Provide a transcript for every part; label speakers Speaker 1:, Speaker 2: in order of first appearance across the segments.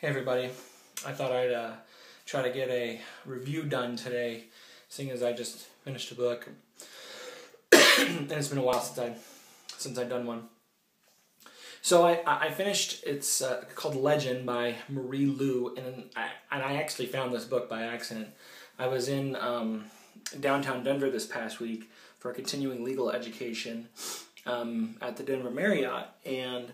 Speaker 1: Hey everybody, I thought I'd try to get a review done today, seeing as I just finished a book, and it's been a while since I've done one. So I finished, it's called Legend by Marie Lu, and I actually found this book by accident. I was in downtown Denver this past week for a continuing legal education at the Denver Marriott, and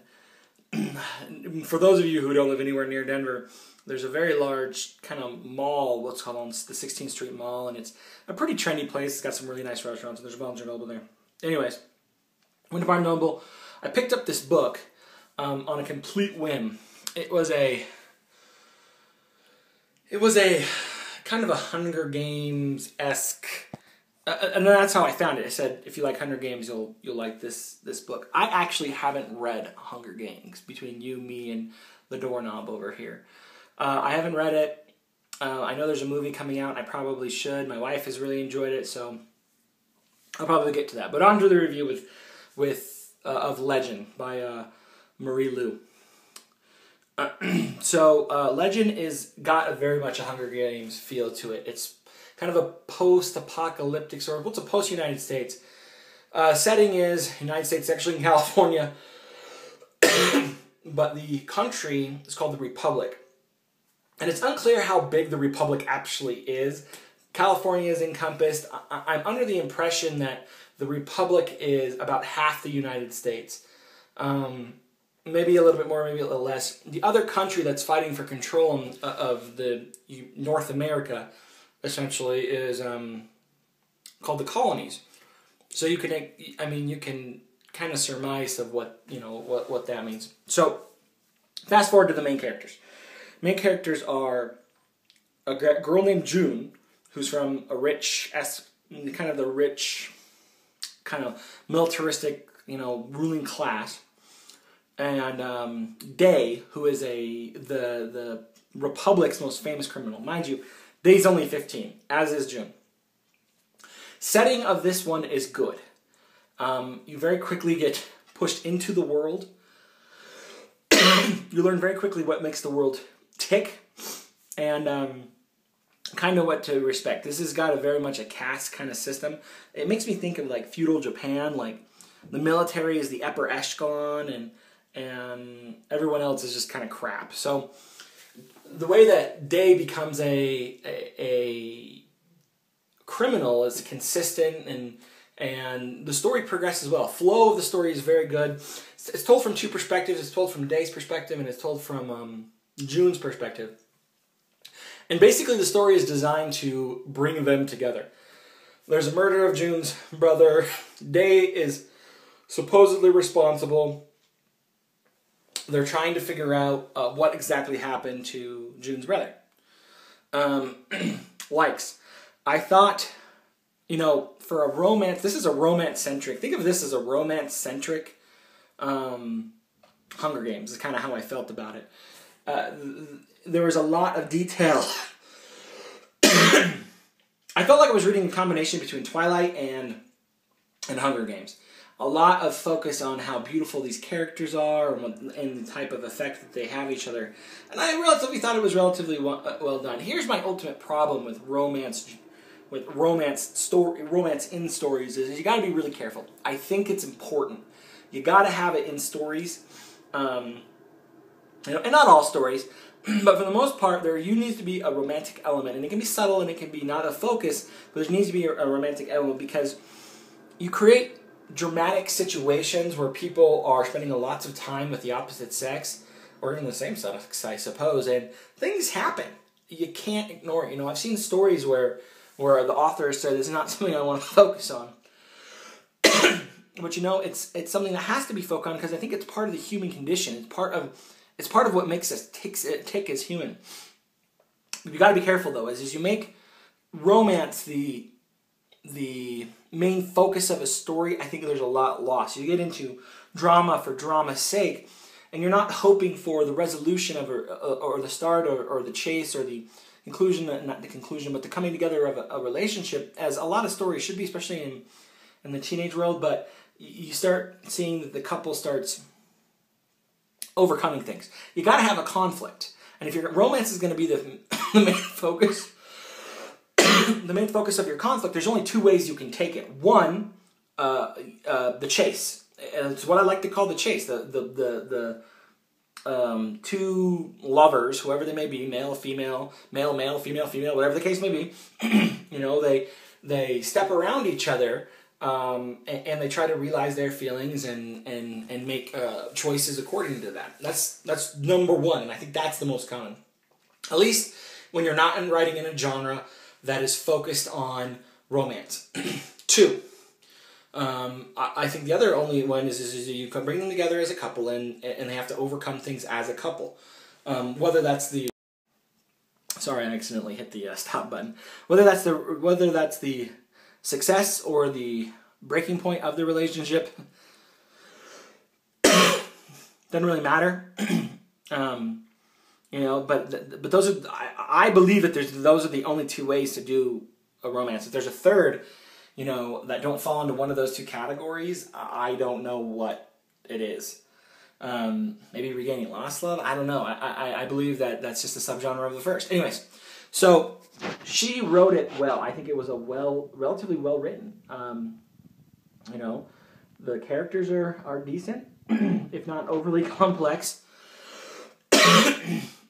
Speaker 1: for those of you who don't live anywhere near Denver, there's a very large kind of mall, what's called the 16th Street Mall, and it's a pretty trendy place. It's got some really nice restaurants, and there's a Barnes & Noble there. Anyways, went to Barnes & Noble. I picked up this book on a complete whim. It was a kind of a Hunger Games-esque, and that's how I found it. I said, if you like Hunger Games, you'll like this book. I actually haven't read Hunger Games, between you, me, and the doorknob over here. I haven't read it. I know there's a movie coming out, and I probably should. My wife has really enjoyed it, so I'll probably get to that. But on to the review of Legend by Marie Lu. So Legend got very much a Hunger Games feel to it. It's kind of a post-apocalyptic sort of, what's a post-United States? Setting is United States, actually in California, but the country is called the Republic. And it's unclear how big the Republic actually is. California is encompassed. I'm under the impression that the Republic is about half the United States. Maybe a little bit more, maybe a little less. The other country that's fighting for control of the North America, essentially, is called the colonies. So you can kind of surmise of what that means. So fast forward to the main characters. Main characters are a girl named June, who's from a rich, kind of militaristic, ruling class, and Day, who is the Republic's most famous criminal. Mind you, Day's only 15, as is June. Setting of this one is good. You very quickly get pushed into the world. You learn very quickly what makes the world tick, and kind of what to respect. This has got very much a caste kind of system. It makes me think of like feudal Japan, like the military is the upper echelon, and everyone else is just kind of crap. So the way that Day becomes a criminal is consistent, and the story progresses well. Flow of the story is very good. It's told from two perspectives. It's told from Day's perspective, and it's told from June's perspective. And basically the story is designed to bring them together. There's a murder of June's brother. Day is supposedly responsible. They're trying to figure out what exactly happened to June's brother. Likes. I thought, for a romance, this is a romance-centric. Think of this as a romance-centric Hunger Games. Is kind of how I felt about it. There was a lot of detail. I felt like I was reading a combination between Twilight and Hunger Games. A lot of focus on how beautiful these characters are and the type of effect that they have each other. And I relatively thought it was relatively well done. Here's my ultimate problem with romance in stories is you got to be really careful. I think it's important. You got to have it in stories, and not all stories, but for the most part, there needs to be a romantic element, and it can be subtle and it can be not a focus, but there needs to be a romantic element because you create dramatic situations where people are spending lots of time with the opposite sex, or even the same sex, I suppose, and things happen. You can't ignore it. I've seen stories where the author said, "This is not something I want to focus on." But it's something that has to be focused on because I think it's part of the human condition. It's part of what makes us tick as human. You got to be careful though, as you make romance the main focus of a story. I think there's a lot lost. You get into drama for drama's sake, and you're not hoping for the resolution of or the start or the chase or the conclusion, not the conclusion, but the coming together of a relationship, as a lot of stories should be, especially in the teenage world. But you start seeing that the couple starts overcoming things. You got to have a conflict. And if your romance is going to be the main focus, the main focus of your conflict, there's only two ways you can take it. One, the chase. It's what I like to call the chase. The two lovers, whoever they may be, male, female, male, female, whatever the case may be, you know, they step around each other, and they try to realize their feelings and make choices according to that. That's number one, and I think that's the most common. At least when you're not writing in a genre that is focused on romance. Two, I think the other only one is you can bring them together as a couple and they have to overcome things as a couple. Whether that's the... Sorry, I accidentally hit the stop button. Whether that's the success or the breaking point of the relationship doesn't really matter. You know, but those are, I believe that those are the only two ways to do a romance. If there's a third, you know, that don't fall into one of those two categories, I don't know what it is. Maybe regaining lost love? I don't know. I believe that that's just a subgenre of the first. Anyways, so she wrote it well. I think it was relatively well written. You know, the characters are decent, if not overly complex.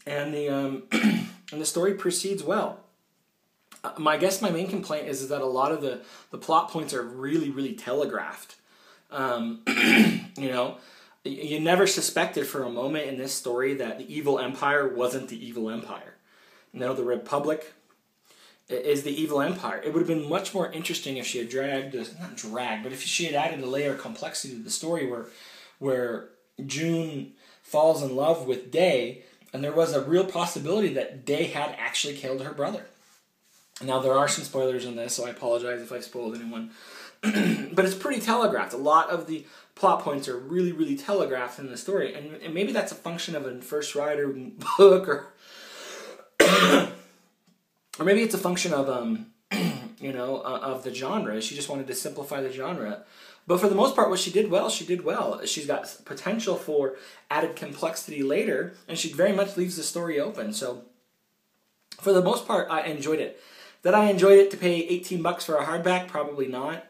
Speaker 1: And the story proceeds well. I guess my main complaint is that a lot of the plot points are really, really telegraphed. You know, you never suspected for a moment in this story that the evil empire wasn't the evil empire. No, the Republic is the evil empire. It would have been much more interesting if she had but if she had added a layer of complexity to the story where June falls in love with Day, and there was a real possibility that Day had actually killed her brother. Now, there are some spoilers in this, so I apologize if I spoiled anyone. But it's pretty telegraphed. A lot of the plot points are really, really telegraphed in the story. And maybe that's a function of a first writer book, or maybe it's a function of, you know, of the genre. She just wanted to simplify the genre. But for the most part, what she did well, she did well. She's got potential for added complexity later, and she very much leaves the story open. So, for the most part, I enjoyed it. Did I enjoy it to pay $18 for a hardback? Probably not.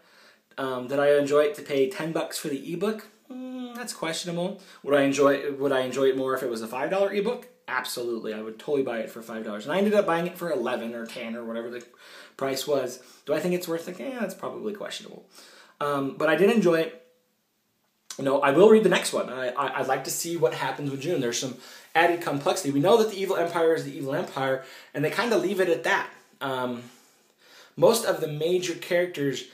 Speaker 1: Did I enjoy it to pay $10 for the ebook? That's questionable. Would I enjoy it more if it was a $5 ebook? Absolutely. I would totally buy it for $5. And I ended up buying it for $11 or $10 or whatever the price was. Do I think it's worth it? Yeah, it's probably questionable. But I did enjoy it. You know, I will read the next one. I'd like to see what happens with June. There's some added complexity. We know that the evil empire is the evil empire, and they kind of leave it at that. Most of the major characters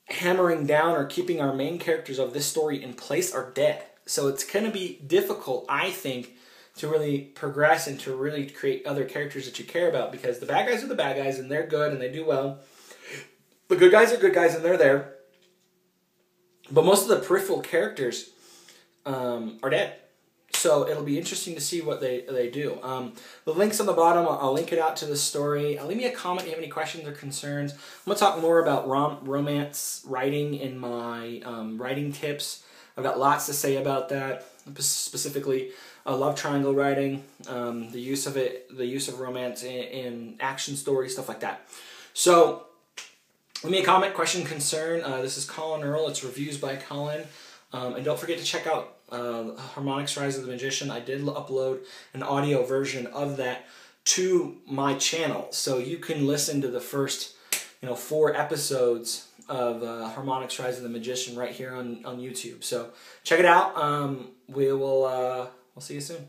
Speaker 1: hammering down or keeping our main characters of this story in place are dead. So it's going to be difficult, I think, to really progress and to really create other characters that you care about, because the bad guys are the bad guys, and they're good, and they do well. The good guys are good guys, and they're there. But most of the peripheral characters are dead. So it'll be interesting to see what they do. The link's on the bottom. I'll link it out to the story. Leave me a comment if you have any questions or concerns. I'm going to talk more about romance writing in my writing tips. I've got lots to say about that, specifically love triangle writing, the use of romance in action stories, stuff like that. So leave me a comment, question, concern. This is Collin Earl. It's Reviews by Collin. And don't forget to check out Harmonics Rise of the Magician. I did upload an audio version of that to my channel, so you can listen to the first 4 episodes of Harmonics Rise of the Magician right here on YouTube. So check it out. We'll see you soon.